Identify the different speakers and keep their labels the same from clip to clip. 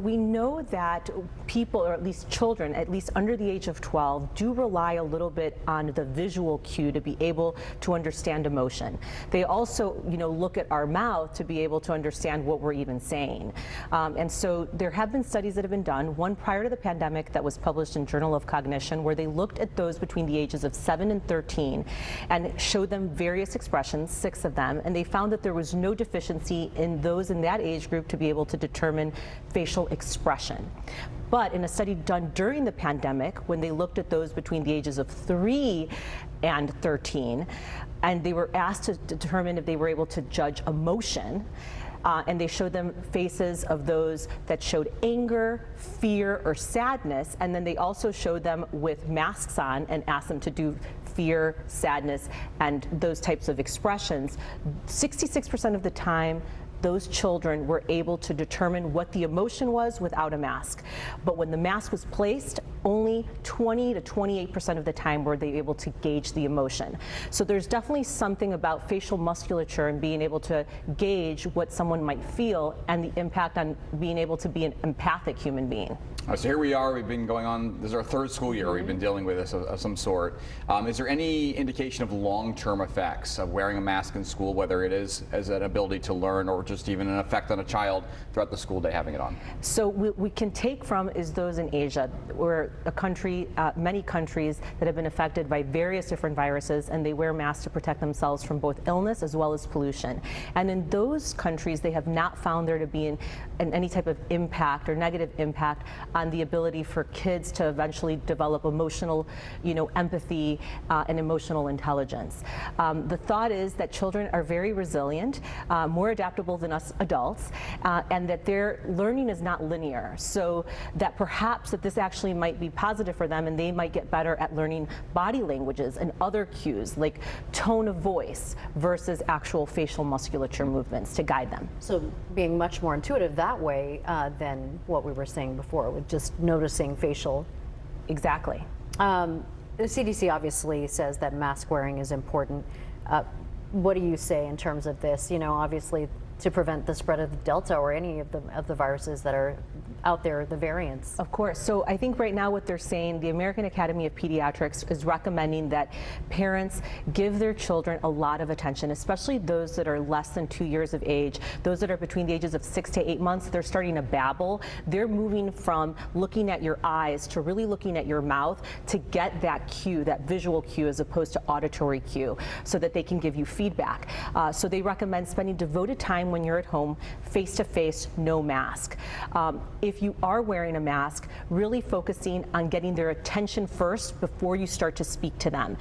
Speaker 1: We know that people, or at least children, at least under the age of 12, do rely a little bit on the visual cue to be able to understand emotion. They also, look at our mouth to be able to understand what we're even saying. And so there have been studies that have been done, one prior to the pandemic that was published in Journal of Cognition, where they looked at those between the ages of 7 and 13 and showed them various expressions, 6 of them, and they found that there was no deficiency in those in that age group to be able to determine facial expression. But in a study done during the pandemic, when they looked at those between the ages of 3 and 13, and they were asked to determine if they were able to judge emotion, and they showed them faces of those that showed anger, fear, or sadness, and then they also showed them with masks on and asked them to do fear, sadness, and those types of expressions. 66% of the time, those children were able to determine what the emotion was without a mask. But when the mask was placed, only 20 to 28% of the time were they able to gauge the emotion. So there's definitely something about facial musculature and being able to gauge what someone might feel and the impact on being able to be an empathic human being.
Speaker 2: So here we are, we've been going on, this is our 3rd school year, we've been dealing with this of some sort. Is there any indication of long-term effects of wearing a mask in school, whether it is as an ability to learn or just even an effect on a child throughout the school day having it on?
Speaker 1: So we can take from is those in Asia, where a country, many countries that have been affected by various different viruses, and they wear masks to protect themselves from both illness as well as pollution. And in those countries, they have not found there to be any type of impact or negative impact on the ability for kids to eventually develop emotional, empathy and emotional intelligence. The thought is that children are very resilient, more adaptable than us adults, and that their learning is not linear. So that perhaps that this actually might be positive for them, and they might get better at learning body languages and other cues like tone of voice versus actual facial musculature movements to guide them.
Speaker 3: So being much more intuitive that way than what we were saying before with just noticing facial.
Speaker 1: Exactly.
Speaker 3: The CDC obviously says that mask wearing is important. What do you say in terms of this? Obviously to prevent the spread of the Delta or any of the viruses that are out there, the variants.
Speaker 1: Of course. So I think right now what they're saying, the American Academy of Pediatrics is recommending that parents give their children a lot of attention, especially those that are less than 2 years of age. Those that are between the ages of 6 to 8 months, they're starting to babble. They're moving from looking at your eyes to really looking at your mouth to get that cue, that visual cue, as opposed to auditory cue, so that they can give you feedback. So they recommend spending devoted time when you're at home, face-to-face, no mask. If you are wearing a mask, really focusing on getting their attention first before you start to speak to them,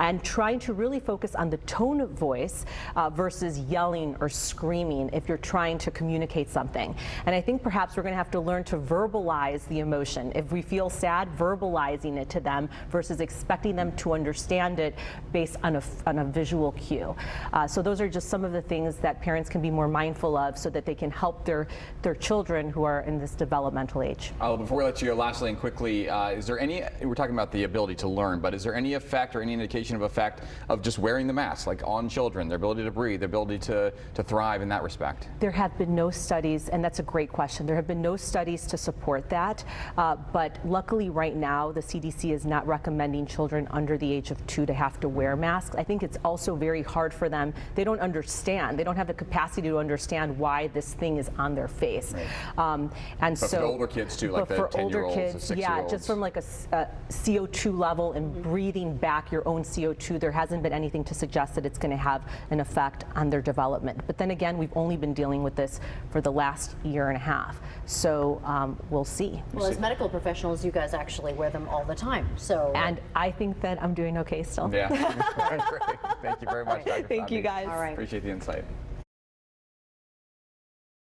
Speaker 1: and trying to really focus on the tone of voice versus yelling or screaming if you're trying to communicate something. And I think perhaps we're going to have to learn to verbalize the emotion. If we feel sad, verbalizing it to them versus expecting them to understand it based on a visual cue. So those are just some of the things that parents can be more mindful of so that they can help their children who are in this developmental age.
Speaker 2: Before we let you go, lastly and quickly, is there any, we're talking about the ability to learn, but is there any effect or any indication of effect of just wearing the mask, like on children, their ability to breathe, their ability to thrive in that respect?
Speaker 1: There have been no studies, and that's a great question. There have been no studies to support that, but luckily right now the CDC is not recommending children under the age of 2 to have to wear masks. I think it's also very hard for them. They don't understand. They don't have the capacity to understand why this thing is on their face.
Speaker 2: Right.
Speaker 1: And
Speaker 2: but
Speaker 1: so
Speaker 2: for the older kids too, like the 10-year-olds, the 6-year-olds.
Speaker 1: Yeah, just from like a CO2 level and breathing back your own CO2, there hasn't been anything to suggest that it's going to have an effect on their development. But then again, we've only been dealing with this for the last year and a half. So we'll see.
Speaker 3: Well, as medical professionals, you guys actually wear them all the time. So.
Speaker 1: And I think that I'm doing okay still.
Speaker 2: Yeah. Great. Thank you very much, Dr.
Speaker 1: Thank
Speaker 2: Fabi.
Speaker 1: you guys.
Speaker 3: All right.
Speaker 2: Appreciate the insight.